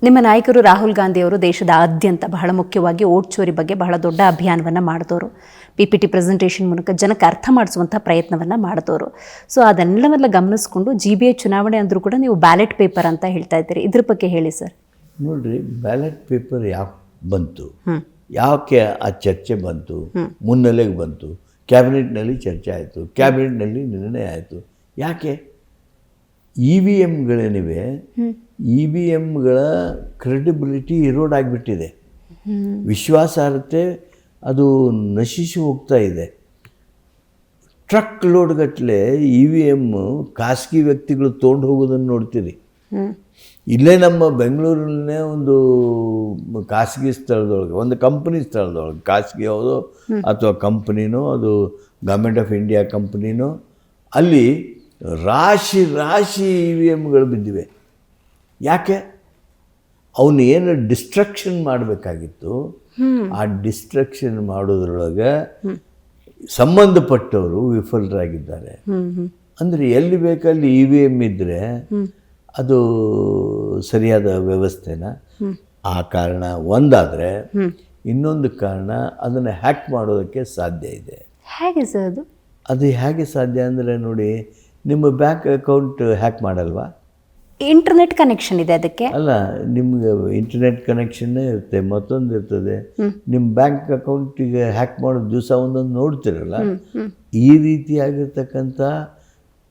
ನಿಮ್ಮ ನಾಯಕರು ರಾಹುಲ್ ಗಾಂಧಿಯವರು ದೇಶದಾದ್ಯಂತ ಬಹಳ ಮುಖ್ಯವಾಗಿ ಓಟ್ ಚೋರಿ ಬಗ್ಗೆ ಬಹಳ ದೊಡ್ಡ ಅಭಿಯಾನವನ್ನು ಮಾಡಿದವರು. PPT ಪ್ರೆಸೆಂಟೇಷನ್ ಮೂಲಕ ಜನಕ್ಕೆ ಅರ್ಥ ಮಾಡಿಸುವಂಥ ಪ್ರಯತ್ನವನ್ನು ಮಾಡಿದವರು. ಸೊ ಅದನ್ನೆಲ್ಲವೆಲ್ಲ ಗಮನಿಸ್ಕೊಂಡು GBA ಚುನಾವಣೆ ಅಂದರೂ ಕೂಡ ನೀವು ಬ್ಯಾಲೆಟ್ ಪೇಪರ್ ಅಂತ ಹೇಳ್ತಾ ಇದ್ದೀರಿ. ಇದ್ರ ಬಗ್ಗೆ ಹೇಳಿ ಸರ್. ನೋಡಿರಿ, ಬ್ಯಾಲೆಟ್ ಪೇಪರ್ ಯಾಕೆ ಬಂತು, ಯಾಕೆ ಆ ಚರ್ಚೆ ಬಂತು, ಮುನ್ನೆಲೆಗೆ ಬಂತು, ಕ್ಯಾಬಿನೆಟ್ನಲ್ಲಿ ಚರ್ಚೆ ಆಯಿತು, ಕ್ಯಾಬಿನೆಟ್ನಲ್ಲಿ ನಿರ್ಣಯ ಆಯಿತು. ಯಾಕೆ? EVMಗಳೇನಿವೆ, EVMಗಳ ಕ್ರೆಡಿಬಿಲಿಟಿ ಇರೋಡ್ ಆಗಿಬಿಟ್ಟಿದೆ, ವಿಶ್ವಾಸಾರ್ಹತೆ ಅದು ನಶಿಸಿ ಹೋಗ್ತಾ ಇದೆ. ಟ್ರಕ್ ಲೋಡ್ಗಟ್ಟಲೆ EVM ಖಾಸಗಿ ವ್ಯಕ್ತಿಗಳು ತೊಗೊಂಡು ಹೋಗೋದನ್ನು ನೋಡ್ತೀರಿ. ಇಲ್ಲೇ ನಮ್ಮ ಬೆಂಗಳೂರಲ್ಲೇ ಒಂದು ಖಾಸಗಿ ಸ್ಥಳದೊಳಗೆ, ಒಂದು ಕಂಪ್ನಿ ಸ್ಥಳದೊಳಗೆ, ಖಾಸಗಿ ಯಾವುದೋ ಅಥವಾ ಕಂಪ್ನಿನೋ, ಅದು ಗೌರ್ಮೆಂಟ್ ಆಫ್ ಇಂಡಿಯಾ ಕಂಪ್ನಿನೋ, ಅಲ್ಲಿ ರಾಶಿ EVMಗಳು ಬಿದ್ದಿವೆ. ಯಾಕೆ? ಅವನು ಏನು ಡಿಸ್ಟ್ರಕ್ಷನ್ ಮಾಡಬೇಕಾಗಿತ್ತು, ಆ ಡಿಸ್ಟ್ರಕ್ಷನ್ ಮಾಡೋದ್ರೊಳಗೆ ಸಂಬಂಧಪಟ್ಟವರು ವಿಫಲರಾಗಿದ್ದಾರೆ. ಅಂದರೆ ಎಲ್ಲಿ ಬೇಕಲ್ಲಿ EVM ಇದ್ದರೆ ಅದು ಸರಿಯಾದ ವ್ಯವಸ್ಥೆನ. ಆ ಕಾರಣ ಒಂದಾದರೆ, ಇನ್ನೊಂದು ಕಾರಣ ಅದನ್ನು ಹ್ಯಾಕ್ ಮಾಡೋದಕ್ಕೆ ಸಾಧ್ಯ ಇದೆ. ಹೇಗೆ ಸರ್ ಅದು ಹೇಗೆ ಸಾಧ್ಯ ಅಂದರೆ, ನೋಡಿ, ನಿಮ್ಮ ಬ್ಯಾಂಕ್ ಅಕೌಂಟ್ ಹ್ಯಾಕ್ ಮಾಡಲ್ವಾ? ಇಂಟರ್ನೆಟ್ ಕನೆಕ್ಷನ್ ಇದೆ ಅದಕ್ಕೆ. ಅಲ್ಲ, ನಿಮ್ಗೆ ಇಂಟರ್ನೆಟ್ ಕನೆಕ್ಷನ್ನೇ ಇರುತ್ತೆ, ಮತ್ತೊಂದು ಇರ್ತದೆ. ನಿಮ್ಮ ಬ್ಯಾಂಕ್ ಅಕೌಂಟಿಗೆ ಹ್ಯಾಕ್ ಮಾಡೋದು ದಿವಸ ಒಂದೊಂದು ನೋಡ್ತಿರಲ್ಲ. ಈ ರೀತಿಯಾಗಿರ್ತಕ್ಕಂಥ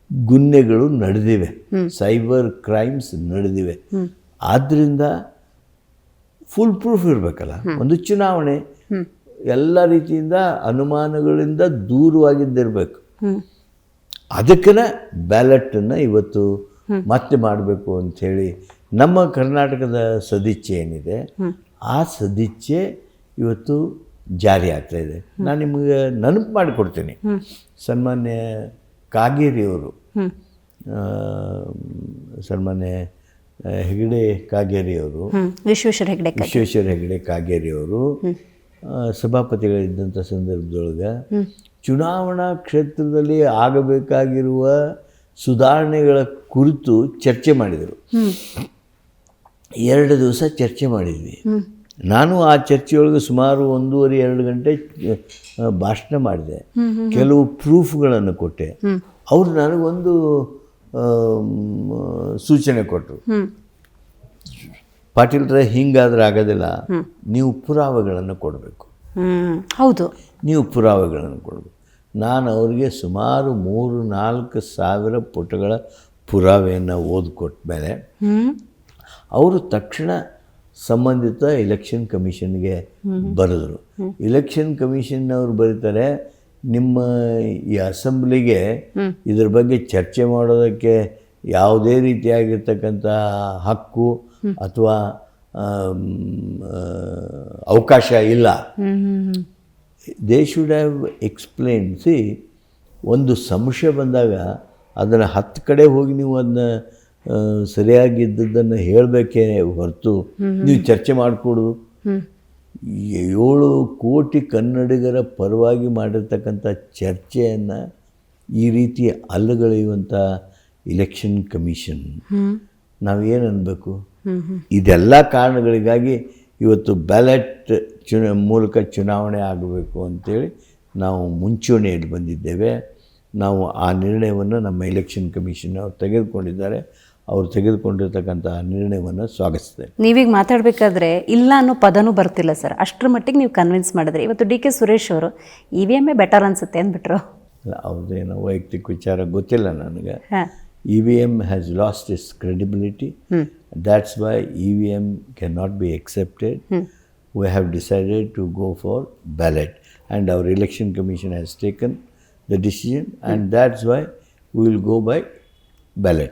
ಗುನ್ನೆಗಳು ನಡೆದಿವೆ, ಸೈಬರ್ ಕ್ರೈಮ್ಸ್ ನಡೆದಿವೆ. ಆದ್ದರಿಂದ ಫುಲ್ ಪ್ರೂಫ್ ಇರಬೇಕಲ್ಲ. ಒಂದು ಚುನಾವಣೆ ಎಲ್ಲ ರೀತಿಯಿಂದ ಅನುಮಾನಗಳಿಂದ ದೂರವಾಗಿದ್ದಿರಬೇಕು. ಅದಕ್ಕೇ ಬ್ಯಾಲೆಟನ್ನು ಇವತ್ತು ಮತ್ತೆ ಮಾಡಬೇಕು ಅಂಥೇಳಿ ನಮ್ಮ ಕರ್ನಾಟಕದ ಸದಿಚ್ಛೆ ಏನಿದೆ, ಆ ಸದಿಚ್ಛೆ ಇವತ್ತು ಜಾರಿ ಆಗ್ತಾಯಿದೆ. ನಾನು ನಿಮಗೆ ನೆನಪು ಮಾಡಿಕೊಡ್ತೀನಿ. ಸನ್ಮಾನ್ಯ ಕಾಗೇರಿಯವರು, ಸನ್ಮಾನ್ಯ ಹೆಗಡೆ ಕಾಗೇರಿಯವರು, ವಿಶ್ವೇಶ್ವರ ಹೆಗಡೆ ಕಾಗೇರಿಯವರು ಸಭಾಪತಿಗಳಿದ್ದಂಥ ಸಂದರ್ಭದೊಳಗೆ ಚುನಾವಣಾ ಕ್ಷೇತ್ರದಲ್ಲಿ ಆಗಬೇಕಾಗಿರುವ ಸುಧಾರಣೆಗಳ ಕುರಿತು ಚರ್ಚೆ ಮಾಡಿದರು. 2 ದಿವಸ ಚರ್ಚೆ ಮಾಡಿದ್ವಿ. ನಾನು ಆ ಚರ್ಚೆಯೊಳಗೆ ಸುಮಾರು 1.5-2 ಗಂಟೆ ಭಾಷಣ ಮಾಡಿದೆ. ಕೆಲವು ಪ್ರೂಫ್ಗಳನ್ನು ಕೊಟ್ಟೆ. ಅವರು ನನಗೊಂದು ಸೂಚನೆ ಕೊಟ್ಟರು. ಪಾಟೀಲ್ರೆ, ಹಿಂಗಾದ್ರೆ ಆಗೋದಿಲ್ಲ, ನೀವು ಪುರಾವೆಗಳನ್ನು ಕೊಡಬೇಕು. ಹೌದು, ನೀವು ಪುರಾವೆಗಳನ್ನು ಕೊಡಬೇಕು. ನಾನು ಅವರಿಗೆ ಸುಮಾರು 3-4 ಸಾವಿರ ಪುಟಗಳ ಪುರಾವೆಯನ್ನು ಓದಿಕೊಟ್ಟ ಮೇಲೆ ಅವರು ತಕ್ಷಣ ಸಂಬಂಧಿತ ಎಲೆಕ್ಷನ್ ಕಮಿಷನ್ಗೆ ಬರೆದರು. ಎಲೆಕ್ಷನ್ ಕಮಿಷನ್ನವರು ಬರೀತಾರೆ, ನಿಮ್ಮ ಈ ಅಸೆಂಬ್ಲಿಗೆ ಇದ್ರ ಬಗ್ಗೆ ಚರ್ಚೆ ಮಾಡೋದಕ್ಕೆ ಯಾವುದೇ ರೀತಿಯಾಗಿರ್ತಕ್ಕಂಥ ಹಕ್ಕು ಅಥವಾ ಅವಕಾಶ ಇಲ್ಲ. They should have explain. ಒಂದು ಸಂಶಯ ಬಂದಾಗ ಅದನ್ನು 10 ಕಡೆ ಹೋಗಿ ನೀವು ಅದನ್ನ ಸರಿಯಾಗಿದ್ದದ್ದನ್ನು ಹೇಳಬೇಕೇ ಹೊರತು ನೀವು ಚರ್ಚೆ ಮಾಡಿಕೊಡೋದು. 7 ಕೋಟಿ ಕನ್ನಡಿಗರ ಪರವಾಗಿ ಮಾಡಿರ್ತಕ್ಕಂಥ ಚರ್ಚೆಯನ್ನು ಈ ರೀತಿ ಅಲ್ಲಗಳೆಯುವಂಥ ಎಲೆಕ್ಷನ್ ಕಮಿಷನ್ ನಾವೇನು ಅನ್ಬೇಕು? ಇದೆಲ್ಲ ಕಾರಣಗಳಿಗಾಗಿ ಇವತ್ತು ಬ್ಯಾಲೆಟ್ ಮೂಲಕ ಚುನಾವಣೆ ಆಗಬೇಕು ಅಂಥೇಳಿ ನಾವು ಮುಂಚೂಣಿಯಲ್ಲಿ ಬಂದಿದ್ದೇವೆ. ನಾವು ಆ ನಿರ್ಣಯವನ್ನು ನಮ್ಮ ಎಲೆಕ್ಷನ್ ಕಮಿಷನ್ ಅವರು ತೆಗೆದುಕೊಂಡಿದ್ದಾರೆ. ಅವರು ತೆಗೆದುಕೊಂಡಿರ್ತಕ್ಕಂಥ ನಿರ್ಣಯವನ್ನು ಸ್ವಾಗತಿಸ್ತೇವೆ. ನೀವೀಗ ಮಾತಾಡಬೇಕಾದ್ರೆ ಇಲ್ಲ ಅನ್ನೋ ಪದನೂ ಬರ್ತಿಲ್ಲ ಸರ್. ಅಷ್ಟರ ಮಟ್ಟಿಗೆ ನೀವು ಕನ್ವಿನ್ಸ್ ಮಾಡಿದ್ರಿ. ಇವತ್ತು DK ಸುರೇಶ್ ಅವರು EVM ಬೆಟರ್ ಅನಿಸುತ್ತೆ ಅಂದ್ಬಿಟ್ರು. ಅವ್ರದ್ದೇನೋ ವೈಯಕ್ತಿಕ ವಿಚಾರ ಗೊತ್ತಿಲ್ಲ ನನಗೆ. EVM has lost its credibility. That's why EVM cannot be accepted. We have decided to go for ballot, and our election commission has taken the decision, and that's why we will go by ballot.